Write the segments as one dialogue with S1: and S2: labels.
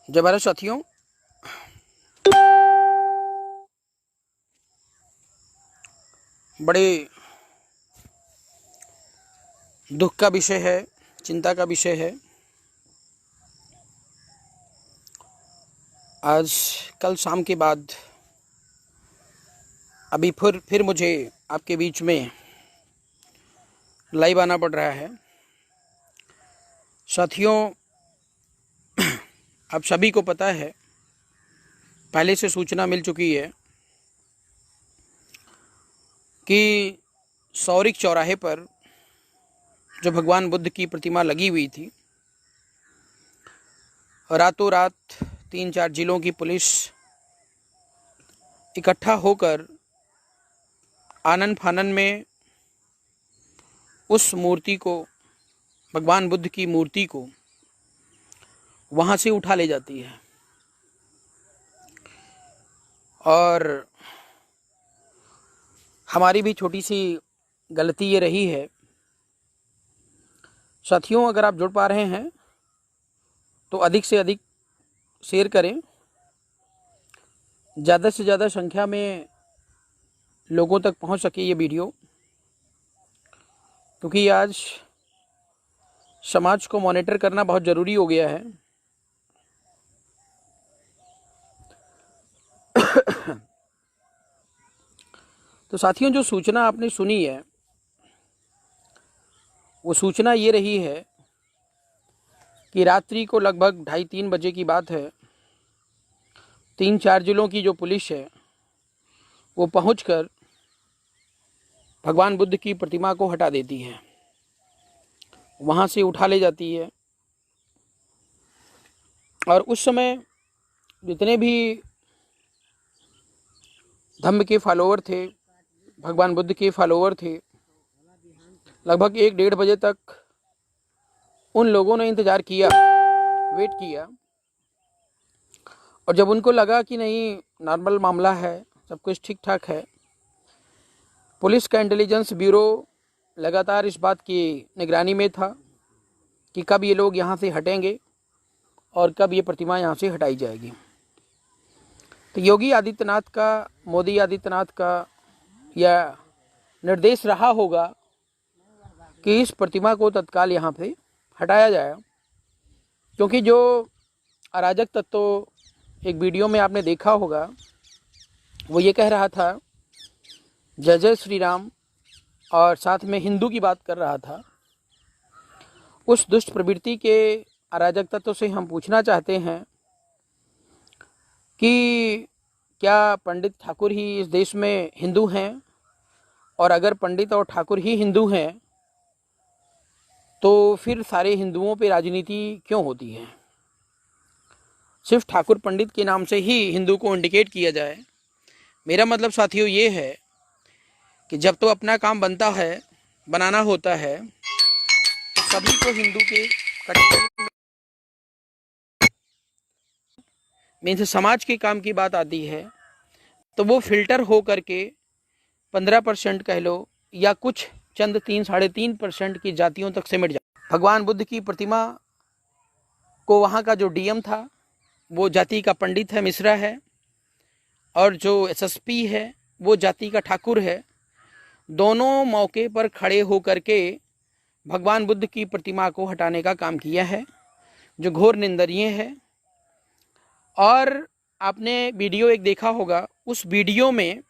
S1: जय भारत साथियों, बड़े दुख का विषय है, चिंता का विषय है। आज कल शाम के बाद अभी फिर मुझे आपके बीच में लाइव आना पड़ रहा है। साथियों, आप सभी को पता है, पहले से सूचना मिल चुकी है कि सौरिक चौराहे पर जो भगवान बुद्ध की प्रतिमा लगी हुई थी, रातों रात 3-4 जिलों की पुलिस इकट्ठा होकर आनन फानन में उस मूर्ति को, भगवान बुद्ध की मूर्ति को वहाँ से उठा ले जाती है। और हमारी भी छोटी सी गलती ये रही है। साथियों, अगर आप जुड़ पा रहे हैं तो अधिक से अधिक शेयर करें, ज़्यादा से ज़्यादा संख्या में लोगों तक पहुंच सके ये वीडियो, क्योंकि आज समाज को मॉनिटर करना बहुत ज़रूरी हो गया है। तो साथियों, जो सूचना आपने सुनी है वो सूचना ये रही है कि रात्रि को लगभग 2:30-3 बजे की बात है। 3-4 जिलों की जो पुलिस है वो पहुंचकर भगवान बुद्ध की प्रतिमा को हटा देती है, वहाँ से उठा ले जाती है। और उस समय जितने भी धम्म के फॉलोअर थे, भगवान बुद्ध के फॉलोअर थे, लगभग 1-1:30 बजे तक उन लोगों ने इंतज़ार किया, वेट किया। और जब उनको लगा कि नहीं, नॉर्मल मामला है, सब कुछ ठीक ठाक है, पुलिस का इंटेलिजेंस ब्यूरो लगातार इस बात की निगरानी में था कि कब ये लोग यहाँ से हटेंगे और कब ये प्रतिमा यहाँ से हटाई जाएगी। तो योगी आदित्यनाथ का, मोदी आदित्यनाथ का यह निर्देश रहा होगा कि इस प्रतिमा को तत्काल यहाँ पे हटाया जाए, क्योंकि जो अराजक तत्व एक वीडियो में आपने देखा होगा, वो ये कह रहा था जय जय श्री राम, और साथ में हिंदू की बात कर रहा था। उस दुष्ट प्रवृत्ति के अराजक तत्व से हम पूछना चाहते हैं कि क्या पंडित ठाकुर ही इस देश में हिंदू हैं? और अगर पंडित और ठाकुर ही हिंदू हैं तो फिर सारे हिंदुओं पे राजनीति क्यों होती है? सिर्फ ठाकुर पंडित के नाम से ही हिंदू को इंडिकेट किया जाए। मेरा मतलब साथियों ये है कि जब तो अपना काम बनता है, बनाना होता है, तो सभी को हिंदू के कैटेगरी में से समाज के काम की बात आती है तो वो फिल्टर हो करके 15% कह लो, या कुछ चंद 3-3.5% की जातियों तक सिमट जाए। भगवान बुद्ध की प्रतिमा को वहाँ का जो डीएम था वो जाति का पंडित है, मिश्रा है, और जो एसएसपी है वो जाति का ठाकुर है। दोनों मौके पर खड़े होकर के भगवान बुद्ध की प्रतिमा को हटाने का काम किया है, जो घोर निंदनीय है। और आपने वीडियो एक देखा होगा, उस वीडियो में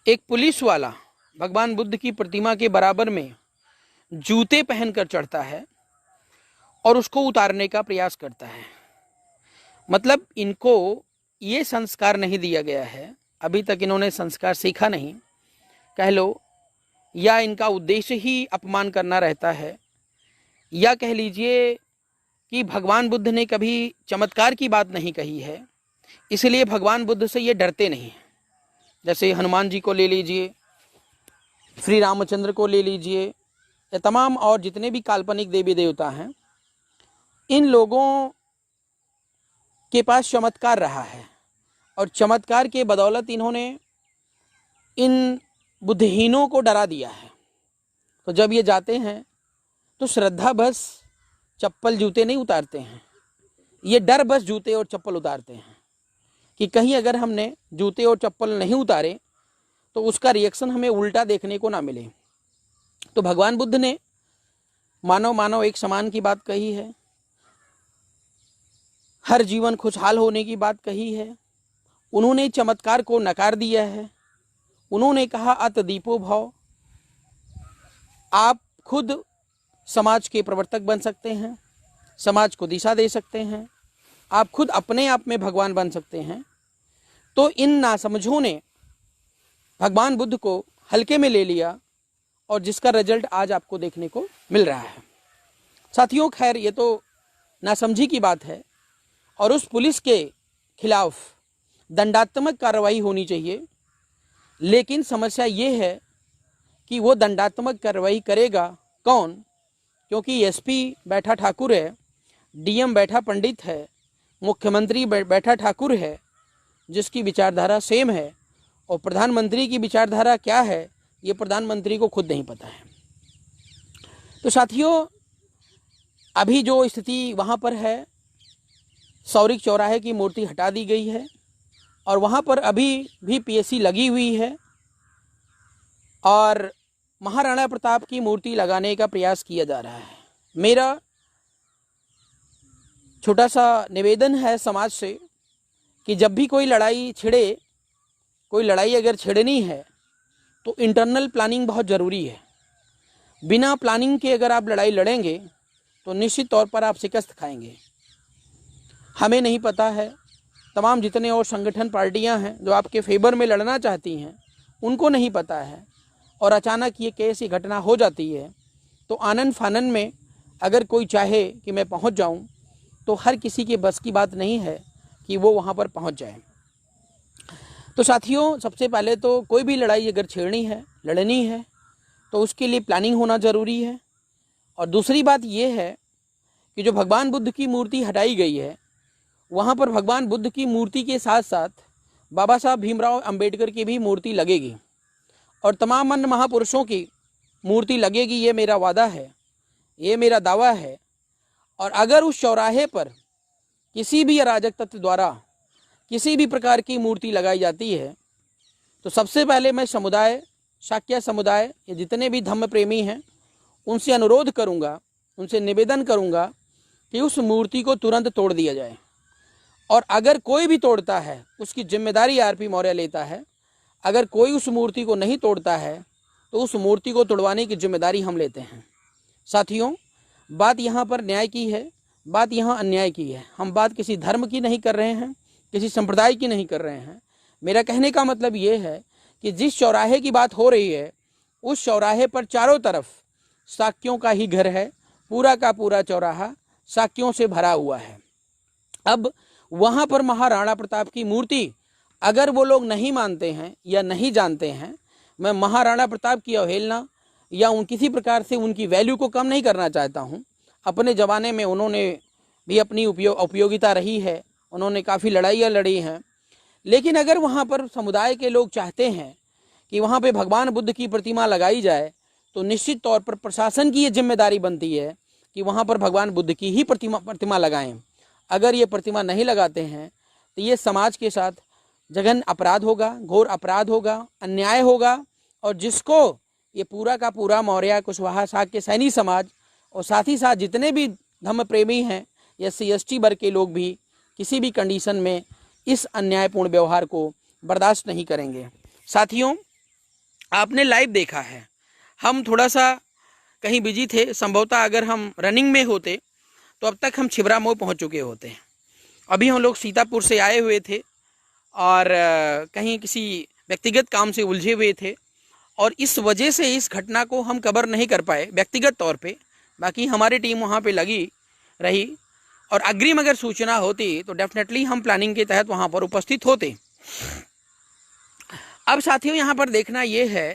S1: एक पुलिस वाला भगवान बुद्ध की प्रतिमा के बराबर में जूते पहनकर चढ़ता है और उसको उतारने का प्रयास करता है। मतलब इनको ये संस्कार नहीं दिया गया है, अभी तक इन्होंने संस्कार सीखा नहीं कह लो, या इनका उद्देश्य ही अपमान करना रहता है, या कह लीजिए कि भगवान बुद्ध ने कभी चमत्कार की बात नहीं कही है, इसलिए भगवान बुद्ध से ये डरते नहीं। जैसे हनुमान जी को ले लीजिए, श्री रामचंद्र को ले लीजिए, या तमाम और जितने भी काल्पनिक देवी देवता हैं, इन लोगों के पास चमत्कार रहा है, और चमत्कार के बदौलत इन्होंने इन बुद्धहीनों को डरा दिया है। तो जब ये जाते हैं तो श्रद्धा बस चप्पल जूते नहीं उतारते हैं, ये डर बस जूते और चप्पल उतारते हैं कि कहीं अगर हमने जूते और चप्पल नहीं उतारे तो उसका रिएक्शन हमें उल्टा देखने को ना मिले। तो भगवान बुद्ध ने मानव मानव एक समान की बात कही है, हर जीवन खुशहाल होने की बात कही है। उन्होंने चमत्कार को नकार दिया है। उन्होंने कहा अत दीपो भव, आप खुद समाज के प्रवर्तक बन सकते हैं, समाज को दिशा दे सकते हैं, आप खुद अपने आप में भगवान बन सकते हैं। तो इन नासमझों ने भगवान बुद्ध को हल्के में ले लिया और जिसका रिजल्ट आज आपको देखने को मिल रहा है। साथियों, खैर ये तो नासमझी की बात है और उस पुलिस के खिलाफ दंडात्मक कार्रवाई होनी चाहिए। लेकिन समस्या ये है कि वो दंडात्मक कार्रवाई करेगा कौन, क्योंकि एसपी बैठा ठाकुर है, डीएम बैठा पंडित है, मुख्यमंत्री बैठा ठाकुर है जिसकी विचारधारा सेम है, और प्रधानमंत्री की विचारधारा क्या है ये प्रधानमंत्री को खुद नहीं पता है। तो साथियों, अभी जो स्थिति वहाँ पर है, सौरिक चौराहे की मूर्ति हटा दी गई है और वहाँ पर अभी भी पीएससी लगी हुई है और महाराणा प्रताप की मूर्ति लगाने का प्रयास किया जा रहा है। मेरा छोटा सा निवेदन है समाज से कि जब भी कोई लड़ाई छिड़े, कोई लड़ाई अगर छिड़नी है तो इंटरनल प्लानिंग बहुत ज़रूरी है। बिना प्लानिंग के अगर आप लड़ाई लड़ेंगे तो निश्चित तौर पर आप शिकस्त खाएंगे। हमें नहीं पता है, तमाम जितने और संगठन पार्टियां हैं जो आपके फेवर में लड़ना चाहती हैं उनको नहीं पता है, और अचानक ये कैसी घटना हो जाती है तो आनन फानन में अगर कोई चाहे कि मैं पहुंच जाऊं तो हर किसी के बस की बात नहीं है कि वो वहां पर पहुंच जाए। तो साथियों, सबसे पहले तो कोई भी लड़ाई अगर छेड़नी है, लड़नी है, तो उसके लिए प्लानिंग होना ज़रूरी है। और दूसरी बात ये है कि जो भगवान बुद्ध की मूर्ति हटाई गई है, वहाँ पर भगवान बुद्ध की मूर्ति के साथ साथ बाबा साहब भीमराव अंबेडकर की भी मूर्ति लगेगी और तमाम अन्य महापुरुषों की मूर्ति लगेगी। ये मेरा वादा है, ये मेरा दावा है। और अगर उस चौराहे पर किसी भी अराजक तत्व द्वारा किसी भी प्रकार की मूर्ति लगाई जाती है तो सबसे पहले मैं समुदाय, शाक्य समुदाय, ये जितने भी धम्म प्रेमी हैं उनसे अनुरोध करूंगा, उनसे निवेदन करूंगा कि उस मूर्ति को तुरंत तोड़ दिया जाए। और अगर कोई भी तोड़ता है उसकी जिम्मेदारी आरपी मौर्य लेता है। अगर कोई उस मूर्ति को नहीं तोड़ता है तो उस मूर्ति को तोड़वाने की जिम्मेदारी हम लेते हैं। साथियों, बात यहाँ पर न्याय की है, बात यहाँ अन्याय की है। हम बात किसी धर्म की नहीं कर रहे हैं, किसी संप्रदाय की नहीं कर रहे हैं। मेरा कहने का मतलब ये है कि जिस चौराहे की बात हो रही है उस चौराहे पर चारों तरफ साक्यों का ही घर है, पूरा का पूरा चौराहा साक्यों से भरा हुआ है। अब वहाँ पर महाराणा प्रताप की मूर्ति अगर वो लोग नहीं मानते हैं या नहीं जानते हैं, मैं महाराणा प्रताप की अवहेलना या किसी प्रकार से उनकी वैल्यू को कम नहीं करना चाहता हूँ। अपने ज़माने में उन्होंने भी अपनी उपयोगिता रही है, उन्होंने काफ़ी लड़ाइयाँ लड़ी हैं। लेकिन अगर वहाँ पर समुदाय के लोग चाहते हैं कि वहाँ पे भगवान बुद्ध की प्रतिमा लगाई जाए तो निश्चित तौर पर प्रशासन की ये जिम्मेदारी बनती है कि वहाँ पर भगवान बुद्ध की ही प्रतिमा लगाएं। अगर ये प्रतिमा नहीं लगाते हैं तो ये समाज के साथ जघन अपराध होगा, घोर अपराध होगा, अन्याय होगा, और जिसको ये पूरा का पूरा मौर्य, कुशवाहा, शाक्य, सैनी समाज और साथ ही साथ जितने भी धम्म प्रेमी हैं या SC वर्ग के लोग भी किसी भी कंडीशन में इस अन्यायपूर्ण व्यवहार को बर्दाश्त नहीं करेंगे। साथियों, आपने लाइव देखा है, हम थोड़ा सा कहीं बिजी थे, संभवतः अगर हम रनिंग में होते तो अब तक हम छिबरा मोड़ पहुंच चुके होते हैं। अभी हम लोग सीतापुर से आए हुए थे और कहीं किसी व्यक्तिगत काम से उलझे हुए थे और इस वजह से इस घटना को हम कवर नहीं कर पाए व्यक्तिगत तौर पे। बाकी हमारी टीम वहाँ पे लगी रही और अग्रिम अगर सूचना होती तो डेफिनेटली हम प्लानिंग के तहत वहाँ पर उपस्थित होते। अब साथियों, यहाँ पर देखना ये है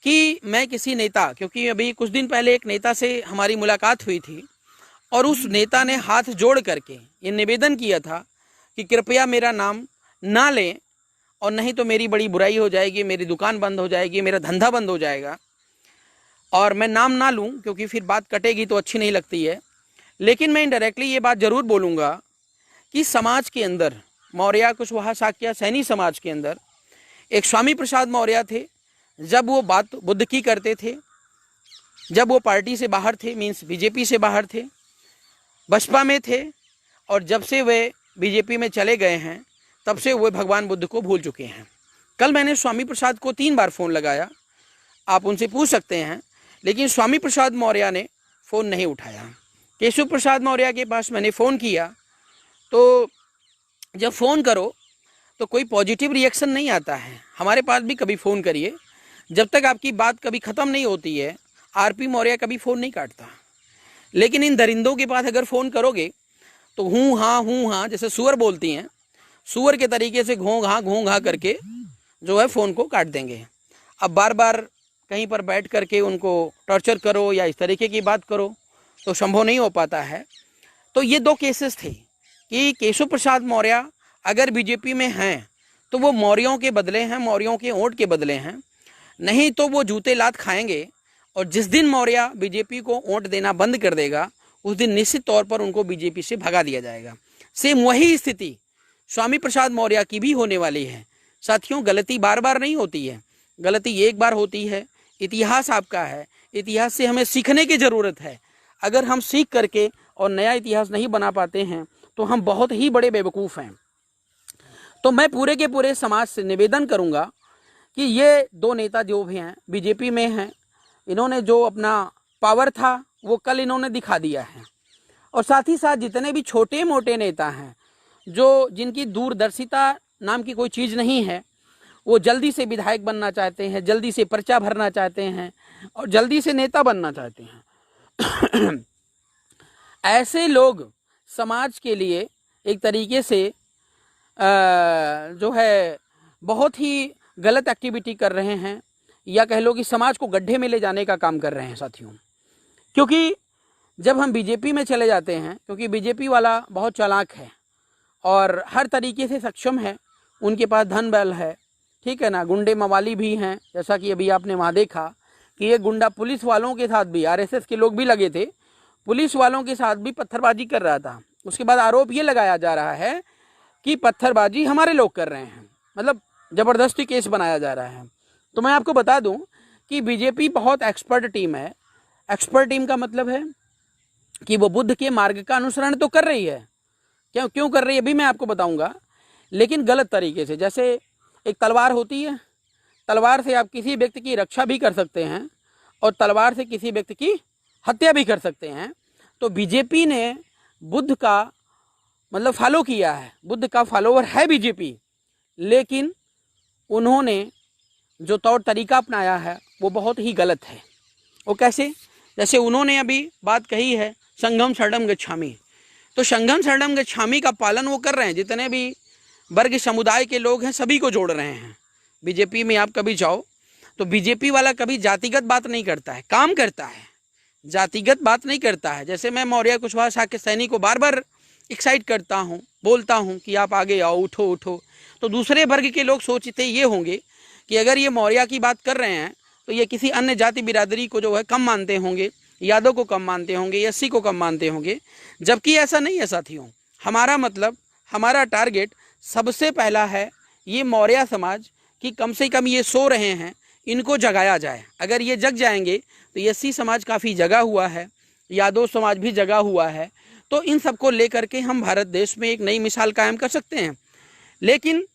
S1: कि मैं किसी नेता, क्योंकि अभी कुछ दिन पहले एक नेता से हमारी मुलाकात हुई थी और उस नेता ने हाथ जोड़ करके ये निवेदन किया था कि कृपया मेरा नाम ना लें और नहीं तो मेरी बड़ी बुराई हो जाएगी, मेरी दुकान बंद हो जाएगी, मेरा धंधा बंद हो जाएगा। और मैं नाम ना लूं क्योंकि फिर बात कटेगी तो अच्छी नहीं लगती है। लेकिन मैं इनडायरेक्टली ये बात ज़रूर बोलूँगा कि समाज के अंदर मौर्य कुशवाहा शाक्य सैनी समाज के अंदर एक स्वामी प्रसाद मौर्य थे। जब वो बात बुद्ध की करते थे, जब वो पार्टी से बाहर थे, मीन्स बीजेपी से बाहर थे, बसपा में थे, और जब से वे बीजेपी में चले गए हैं तब से वे भगवान बुद्ध को भूल चुके हैं। कल मैंने स्वामी प्रसाद को 3 बार फ़ोन लगाया, आप उनसे पूछ सकते हैं, लेकिन स्वामी प्रसाद मौर्य ने फ़ोन नहीं उठाया। केशव प्रसाद मौर्य के पास मैंने फ़ोन किया, तो जब फ़ोन करो तो कोई पॉजिटिव रिएक्शन नहीं आता है। हमारे पास भी कभी फ़ोन करिए, जब तक आपकी बात कभी ख़त्म नहीं होती है आरपी मौर्य कभी फ़ोन नहीं काटता। लेकिन इन दरिंदों के पास अगर फ़ोन करोगे तो हूँ हाँ जैसे सुअर बोलती हैं, सुअर के तरीके से घों घा करके जो है फ़ोन को काट देंगे। अब बार बार कहीं पर बैठ करके उनको टॉर्चर करो या इस तरीके की बात करो तो संभव नहीं हो पाता है। तो ये 2 केसेस थे कि केशव प्रसाद मौर्य अगर बीजेपी में हैं तो वो मौर्यों के बदले हैं, मौर्यों के वोट के बदले हैं, नहीं तो वो जूते लात खाएंगे। और जिस दिन मौर्य बीजेपी को वोट देना बंद कर देगा उस दिन निश्चित तौर पर उनको बीजेपी से भगा दिया जाएगा। सेम वही स्थिति स्वामी प्रसाद मौर्य की भी होने वाली है। साथियों, गलती बार बार नहीं होती है, गलती एक बार होती है। इतिहास आपका है, इतिहास से हमें सीखने की ज़रूरत है। अगर हम सीख करके और नया इतिहास नहीं बना पाते हैं तो हम बहुत ही बड़े बेवकूफ़ हैं। तो मैं पूरे के पूरे समाज से निवेदन करूंगा कि ये 2 नेता जो भी हैं बीजेपी में हैं, इन्होंने जो अपना पावर था वो कल इन्होंने दिखा दिया है। और साथ ही साथ जितने भी छोटे मोटे नेता हैं जो जिनकी दूरदर्शिता नाम की कोई चीज़ नहीं है, वो जल्दी से विधायक बनना चाहते हैं, जल्दी से पर्चा भरना चाहते हैं और जल्दी से नेता बनना चाहते हैं। ऐसे लोग समाज के लिए एक तरीके से जो है बहुत ही गलत एक्टिविटी कर रहे हैं, या कह लो कि समाज को गड्ढे में ले जाने का काम कर रहे हैं साथियों। क्योंकि जब हम बीजेपी में चले जाते हैं, क्योंकि बीजेपी वाला बहुत चालाक है और हर तरीके से सक्षम है, उनके पास धन बल है, ठीक है ना, गुंडे मवाली भी हैं। जैसा कि अभी आपने वहाँ देखा कि ये गुंडा पुलिस वालों के साथ भी, आरएसएस के लोग भी लगे थे, पुलिस वालों के साथ भी पत्थरबाजी कर रहा था। उसके बाद आरोप ये लगाया जा रहा है कि पत्थरबाजी हमारे लोग कर रहे हैं, मतलब ज़बरदस्ती केस बनाया जा रहा है। तो मैं आपको बता दूं कि बीजेपी बहुत एक्सपर्ट टीम है। एक्सपर्ट टीम का मतलब है कि वो बुद्ध के मार्ग का अनुसरण तो कर रही है, क्यों कर रही है अभी मैं आपको बताऊंगा, लेकिन गलत तरीके से। जैसे एक तलवार होती है, तलवार से आप किसी व्यक्ति की रक्षा भी कर सकते हैं और तलवार से किसी व्यक्ति की हत्या भी कर सकते हैं। तो बीजेपी ने बुद्ध का मतलब फॉलो किया है, बुद्ध का फॉलोवर है बीजेपी, लेकिन उन्होंने जो तौर तरीका अपनाया है वो बहुत ही गलत है। वो कैसे? जैसे उन्होंने अभी बात कही है संघम शरणम गच्छामि, तो संघम शरणम गच्छामि का पालन वो कर रहे हैं। जितने भी वर्ग समुदाय के लोग हैं सभी को जोड़ रहे हैं। बीजेपी में आप कभी जाओ तो बीजेपी वाला कभी जातिगत बात नहीं करता है, काम करता है, जातिगत बात नहीं करता है। जैसे मैं मौर्य कुशवाहा शाक्य सैनी को बार बार एक्साइट करता हूँ, बोलता हूँ कि आप आगे आओ, उठो उठो, तो दूसरे वर्ग के लोग सोचते ये होंगे कि अगर ये मौर्य की बात कर रहे हैं तो ये किसी अन्य जाति बिरादरी को जो है कम मानते होंगे, यादव को कम मानते होंगे, एससी को कम मानते होंगे, जबकि ऐसा नहीं है साथियों। हमारा मतलब, हमारा टारगेट सबसे पहला है ये मौर्य समाज कि कम से कम ये सो रहे हैं, इनको जगाया जाए। अगर ये जग जाएंगे तो एससी समाज काफ़ी जगा हुआ है, यादव समाज भी जगा हुआ है, तो इन सबको लेकर के हम भारत देश में एक नई मिसाल कायम कर सकते हैं। लेकिन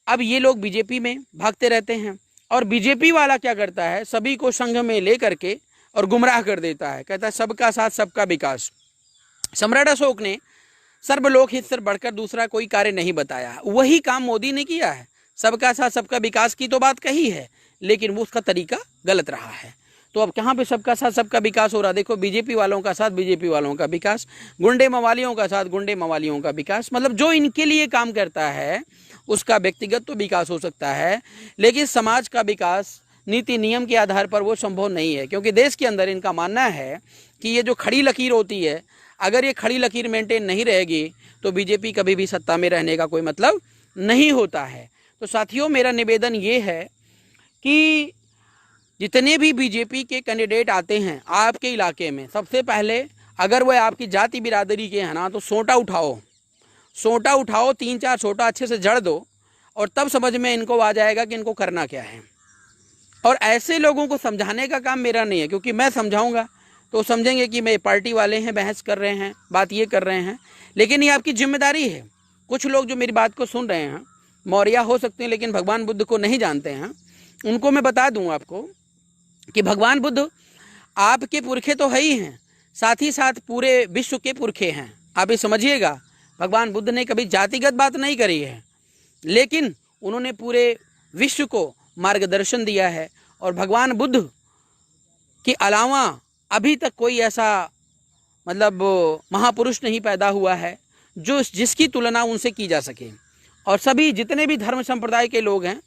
S1: अब ये लोग बीजेपी में भागते रहते हैं और बीजेपी वाला क्या करता है, सभी को संघ में ले करके और गुमराह कर देता है। कहता है सबका साथ सबका विकास। सम्राट अशोक ने सर्वलोक हित से बढ़कर दूसरा कोई कार्य नहीं बताया, वही काम मोदी ने किया है। सबका साथ सबका विकास की तो बात कही है, लेकिन वो उसका तरीका गलत रहा है। तो अब कहाँ पे सबका साथ सबका विकास हो रहा? देखो, बीजेपी वालों का साथ बीजेपी वालों का विकास, गुंडे मवालियों का साथ गुंडे मवालियों का विकास। मतलब जो इनके लिए काम करता है उसका व्यक्तिगत तो विकास हो सकता है, लेकिन समाज का विकास नीति नियम के आधार पर वो संभव नहीं है। क्योंकि देश के अंदर इनका मानना है कि ये जो खड़ी लकीर होती है, अगर ये खड़ी लकीर मेंटेन नहीं रहेगी तो बीजेपी कभी भी सत्ता में रहने का कोई मतलब नहीं होता है। तो साथियों, मेरा निवेदन ये है कि जितने भी बीजेपी के कैंडिडेट आते हैं आपके इलाके में, सबसे पहले अगर वह आपकी जाति बिरादरी के हैं ना, तो सोटा उठाओ, सोटा उठाओ, 3-4 सोटा अच्छे से जड़ दो और तब समझ में इनको आ जाएगा कि इनको करना क्या है। और ऐसे लोगों को समझाने का काम मेरा नहीं है, क्योंकि मैं समझाऊंगा तो समझेंगे कि मैं पार्टी वाले हैं, बहस कर रहे हैं, बात ये कर रहे हैं। लेकिन ये आपकी जिम्मेदारी है। कुछ लोग जो मेरी बात को सुन रहे हैं मौर्य हो सकते हैं लेकिन भगवान बुद्ध को नहीं जानते हैं, उनको मैं बता दूं आपको कि भगवान बुद्ध आपके पुरखे तो है ही हैं, साथ ही साथ पूरे विश्व के पुरखे हैं। आप ये समझिएगा, भगवान बुद्ध ने कभी जातिगत बात नहीं करी है, लेकिन उन्होंने पूरे विश्व को मार्गदर्शन दिया है। और भगवान बुद्ध के अलावा अभी तक कोई ऐसा मतलब महापुरुष नहीं पैदा हुआ है जो जिसकी तुलना उनसे की जा सके। और सभी जितने भी धर्म संप्रदाय के लोग हैं,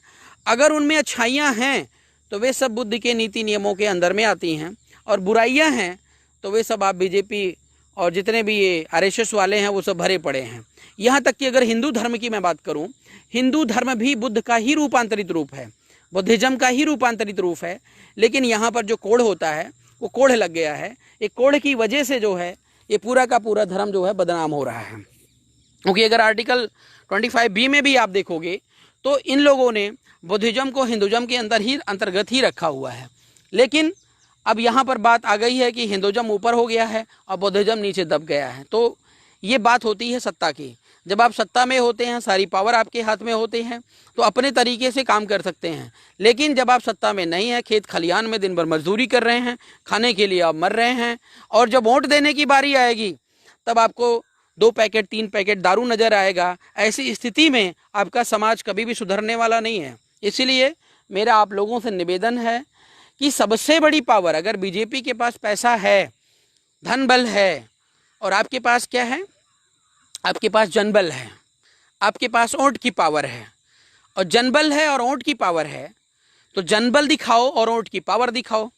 S1: अगर उनमें अच्छाइयाँ हैं तो वे सब बुद्ध के नीति नियमों के अंदर में आती हैं, और बुराइयाँ हैं तो वे सब आप बीजेपी और जितने भी ये आरएसएस वाले हैं वो सब भरे पड़े हैं। यहाँ तक कि अगर हिंदू धर्म की मैं बात करूँ, हिंदू धर्म भी बुद्ध का ही रूपांतरित रूप है, बुद्धिज्म का ही रूपांतरित रूप है। लेकिन यहाँ पर जो कोढ़ होता है वो कोढ़ लग गया है। एक कोढ़ की वजह से जो है ये पूरा का पूरा धर्म जो है बदनाम हो रहा है। क्योंकि अगर आर्टिकल 25B में भी आप देखोगे तो इन लोगों ने बुद्धिज्म को हिंदुज्म के अंतर्गत ही रखा हुआ है। लेकिन अब यहाँ पर बात आ गई है कि हिंदुज्म ऊपर हो गया है और बुद्धिज्म नीचे दब गया है। तो ये बात होती है सत्ता की। जब आप सत्ता में होते हैं, सारी पावर आपके हाथ में होते हैं, तो अपने तरीके से काम कर सकते हैं। लेकिन जब आप सत्ता में नहीं हैं, खेत खलियान में दिन भर मजदूरी कर रहे हैं, खाने के लिए आप मर रहे हैं, और जब वोट देने की बारी आएगी तब आपको 2 पैकेट 3 पैकेट दारू नजर आएगा। ऐसी स्थिति में आपका समाज कभी भी सुधरने वाला नहीं है। इसीलिए मेरा आप लोगों से निवेदन है कि सबसे बड़ी पावर, अगर बीजेपी के पास पैसा है, धन बल है, और आपके पास क्या है, आपके पास जनबल है, आपके पास ओट की पावर है, और जनबल है और ओट की पावर है, तो जनबल दिखाओ और ओट की पावर दिखाओ,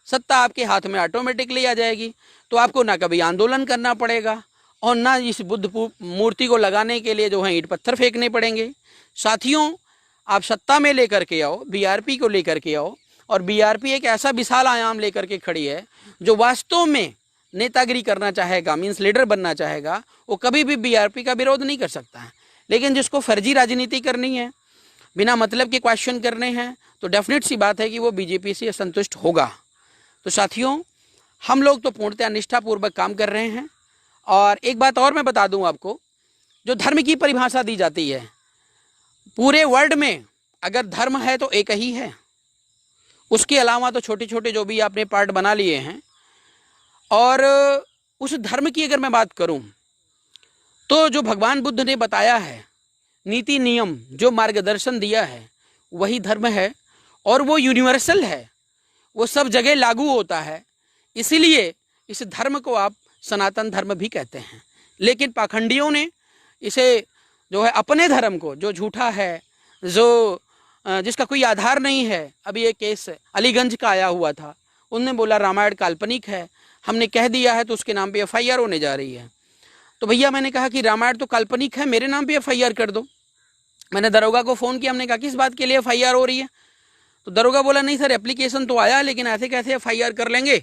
S1: सत्ता आपके हाथ में ऑटोमेटिकली आ जाएगी। तो आपको ना कभी आंदोलन करना पड़ेगा और ना इस बुद्ध मूर्ति को लगाने के लिए जो है ईंट पत्थर फेंकने पड़ेंगे। साथियों, आप सत्ता में लेकर के आओ, बीआरपी को लेकर के आओ, और बीआरपी एक ऐसा विशाल आयाम लेकर के खड़ी है जो वास्तव में नेतागिरी करना चाहेगा, मीन्स लीडर बनना चाहेगा, वो कभी भी बीआरपी का विरोध नहीं कर सकता है। लेकिन जिसको फर्जी राजनीति करनी है, बिना मतलब के क्वेश्चन करने हैं, तो डेफिनेट सी बात है कि वो बीजेपी से संतुष्ट होगा। तो साथियों, हम लोग तो पूर्णतः निष्ठापूर्वक काम कर रहे हैं। और एक बात और मैं बता दूं आपको, जो धर्म की परिभाषा दी जाती है पूरे वर्ल्ड में, अगर धर्म है तो एक ही है, उसके अलावा तो छोटे छोटे जो भी आपने पार्ट बना लिए हैं। और उस धर्म की अगर मैं बात करूं तो जो भगवान बुद्ध ने बताया है, नीति नियम जो मार्गदर्शन दिया है, वही धर्म है, और वो यूनिवर्सल है, वो सब जगह लागू होता है। इसीलिए इस धर्म को आप सनातन धर्म भी कहते हैं। लेकिन पाखंडियों ने इसे जो है अपने धर्म को, जो झूठा है, जो जिसका कोई आधार नहीं है, अभी एक केस अलीगंज का आया हुआ था, उनने बोला रामायण काल्पनिक है, हमने कह दिया है तो उसके नाम पे एफआईआर होने जा रही है। तो भैया मैंने कहा कि रामायण तो काल्पनिक है, मेरे नाम पे एफआईआर कर दो। मैंने दरोगा को फ़ोन किया, हमने कहा किस बात के लिए एफआईआर हो रही है? तो दरोगा बोला नहीं सर, एप्लीकेशन तो आया, लेकिन ऐसे कैसे एफआईआर कर लेंगे,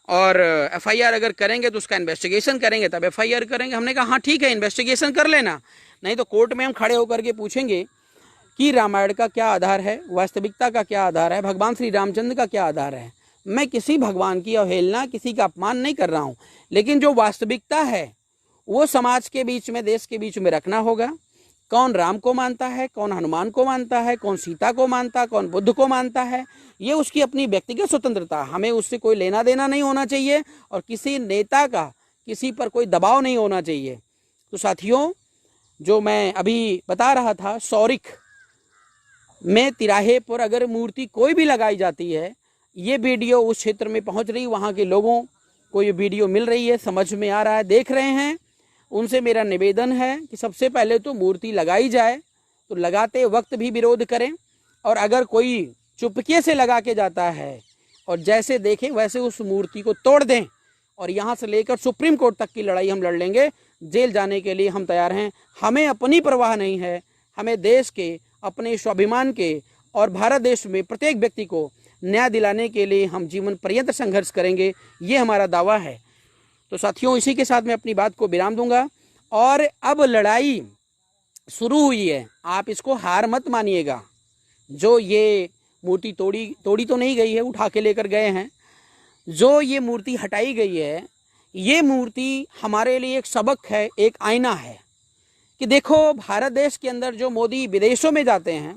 S1: और एफआईआर अगर करेंगे तो उसका इन्वेस्टिगेशन करेंगे तब एफआईआर करेंगे। हमने कहा हाँ ठीक है, इन्वेस्टिगेशन कर लेना, नहीं तो कोर्ट में हम खड़े होकर के पूछेंगे कि रामायण का क्या आधार है, वास्तविकता का क्या आधार है, भगवान श्री रामचंद्र का क्या आधार है। मैं किसी भगवान की अवहेलना, किसी का अपमान नहीं कर रहा हूँ, लेकिन जो वास्तविकता है वो समाज के बीच में, देश के बीच में रखना होगा। कौन राम को मानता है, कौन हनुमान को मानता है, कौन सीता को मानता है, कौन बुद्ध को मानता है, ये उसकी अपनी व्यक्तिगत स्वतंत्रता, हमें उससे कोई लेना देना नहीं होना चाहिए, और किसी नेता का किसी पर कोई दबाव नहीं होना चाहिए। तो साथियों, जो मैं अभी बता रहा था, सौरिख में तिराहे पर अगर मूर्ति कोई भी लगाई जाती है, ये वीडियो उस क्षेत्र में पहुंच रही, वहाँ के लोगों को ये वीडियो मिल रही है, समझ में आ रहा है, देख रहे हैं, उनसे मेरा निवेदन है कि सबसे पहले तो मूर्ति लगाई जाए तो लगाते वक्त भी विरोध करें, और अगर कोई चुपके से लगा के जाता है और जैसे देखें वैसे उस मूर्ति को तोड़ दें, और यहाँ से लेकर सुप्रीम कोर्ट तक की लड़ाई हम लड़ लेंगे, जेल जाने के लिए हम तैयार हैं। हमें अपनी परवाह नहीं है, हमें देश के, अपने स्वाभिमान के और भारत देश में प्रत्येक व्यक्ति को न्याय दिलाने के लिए हम जीवन पर्यंत संघर्ष करेंगे, ये हमारा दावा है। तो साथियों, इसी के साथ मैं अपनी बात को विराम दूंगा, और अब लड़ाई
S2: शुरू हुई है, आप इसको हार मत मानिएगा। जो ये मूर्ति तोड़ी तो नहीं गई है, उठा के लेकर गए हैं। जो ये मूर्ति हटाई गई है, ये मूर्ति हमारे लिए एक सबक है, एक आईना है कि देखो भारत देश के अंदर जो मोदी विदेशों में जाते हैं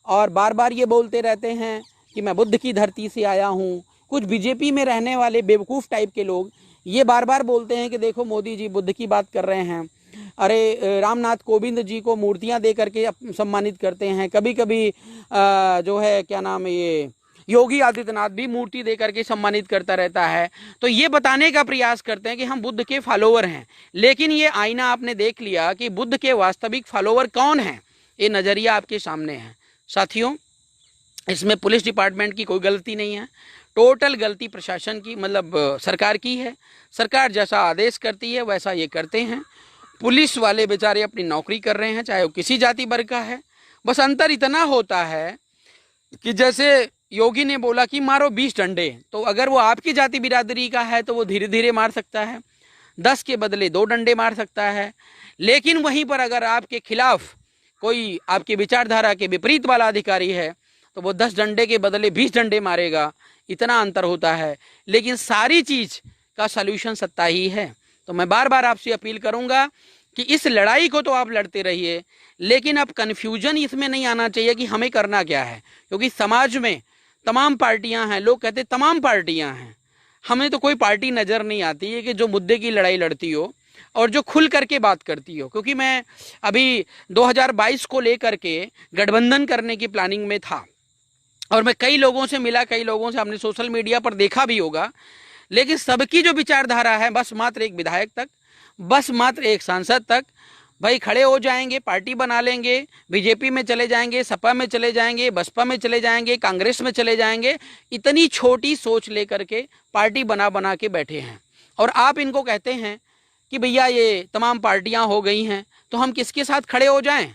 S2: और बार बार ये बोलते रहते हैं कि मैं बुद्ध की धरती से आया हूँ। कुछ बीजेपी में रहने वाले बेवकूफ़ टाइप के लोग ये बार बार बोलते हैं कि देखो मोदी जी बुद्ध की बात कर रहे हैं। अरे रामनाथ कोविंद जी को मूर्तियां दे करके सम्मानित करते हैं। कभी कभी जो है क्या नाम है, ये योगी आदित्यनाथ भी मूर्ति दे करके सम्मानित करता रहता है। तो ये बताने का प्रयास करते हैं कि हम बुद्ध के फॉलोवर हैं। लेकिन ये आईना आपने देख लिया कि बुद्ध के वास्तविक फॉलोवर कौन हैं, ये नज़रिया आपके सामने है। साथियों, इसमें पुलिस डिपार्टमेंट की कोई गलती नहीं है, टोटल गलती प्रशासन की, मतलब सरकार की है। सरकार जैसा आदेश करती है वैसा ये करते हैं। पुलिस वाले बेचारे अपनी नौकरी कर रहे हैं, चाहे वो किसी जाति वर्ग का है। बस अंतर इतना होता है कि जैसे योगी ने बोला कि मारो 20 डंडे, तो अगर वो आपकी जाति बिरादरी का है तो वो धीरे धीरे मार सकता है, 10 के बदले 2 डंडे मार सकता है। लेकिन वहीं पर अगर आपके खिलाफ कोई आपकी विचारधारा के विपरीत वाला अधिकारी है तो वो 10 डंडे के बदले 20 डंडे मारेगा। इतना अंतर होता है। लेकिन सारी चीज का सल्यूशन सत्ता ही है। तो मैं बार बार आपसे अपील करूंगा कि इस लड़ाई को तो आप लड़ते रहिए, लेकिन अब कन्फ्यूजन इसमें नहीं आना चाहिए कि हमें करना क्या है। क्योंकि समाज में तमाम पार्टियां हैं, लोग कहते तमाम पार्टियां हैं, हमें तो कोई पार्टी नजर नहीं आती है कि जो मुद्दे की लड़ाई लड़ती हो और जो खुल करके बात करती हो। क्योंकि मैं अभी 2022 को लेकर के गठबंधन करने की प्लानिंग में था और मैं कई लोगों से मिला, कई लोगों से हमने सोशल मीडिया पर देखा भी होगा। लेकिन सबकी जो विचारधारा है, बस मात्र एक विधायक तक, बस मात्र एक सांसद तक, भाई खड़े हो जाएंगे, पार्टी बना लेंगे, बीजेपी में चले जाएंगे, सपा में चले जाएंगे, बसपा में चले जाएंगे, कांग्रेस में चले जाएंगे। इतनी छोटी सोच लेकर के पार्टी बना बना के बैठे हैं। और आप इनको कहते हैं कि भैया ये तमाम पार्टियां हो गई हैं तो हम किसके साथ खड़े हो जाएं।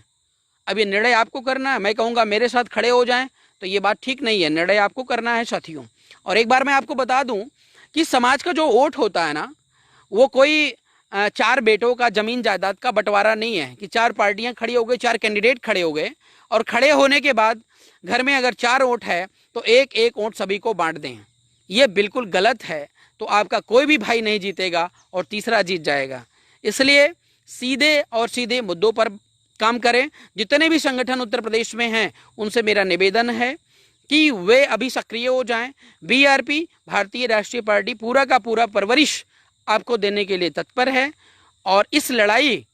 S2: अब ये निर्णय आपको करना है। मैं कहूँगा मेरे साथ खड़े हो जाएं तो ये बात ठीक नहीं है, निर्णय आपको करना है साथियों। और एक बार मैं आपको बता दूं कि समाज का जो वोट होता है ना, वो कोई 4 बेटों का जमीन जायदाद का बंटवारा नहीं है कि 4 पार्टियां खड़ी हो गई, 4 कैंडिडेट खड़े हो गए और खड़े होने के बाद घर में अगर 4 वोट है तो एक एक वोट सभी को बांट दें। ये बिल्कुल गलत है। तो आपका कोई भी भाई नहीं जीतेगा और तीसरा जीत जाएगा। इसलिए सीधे और सीधे मुद्दों पर काम करें। जितने भी संगठन उत्तर प्रदेश में हैं उनसे मेरा निवेदन है कि वे अभी सक्रिय हो जाएं। बीआरपी, भारतीय राष्ट्रीय पार्टी, पूरा का पूरा परवरिश आपको देने के लिए तत्पर है। और इस लड़ाई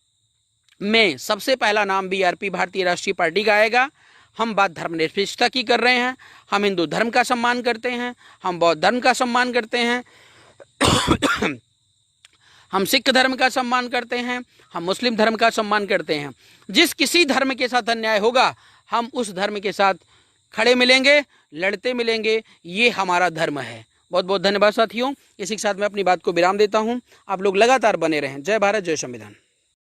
S2: में सबसे पहला नाम बीआरपी, भारतीय राष्ट्रीय पार्टी का आएगा। हम बात धर्मनिरपेक्षता की कर रहे हैं। हम हिंदू धर्म का सम्मान करते हैं, हम बौद्ध धर्म का सम्मान करते हैं, हम सिख धर्म का सम्मान करते हैं, हम मुस्लिम धर्म का सम्मान करते हैं। जिस किसी धर्म के साथ अन्याय होगा हम उस धर्म के साथ खड़े मिलेंगे, लड़ते मिलेंगे। ये हमारा धर्म है। बहुत बहुत धन्यवाद साथियों। इसी के साथ मैं अपनी बात को विराम देता हूं। आप लोग लगातार बने रहें। जय भारत, जय संविधान।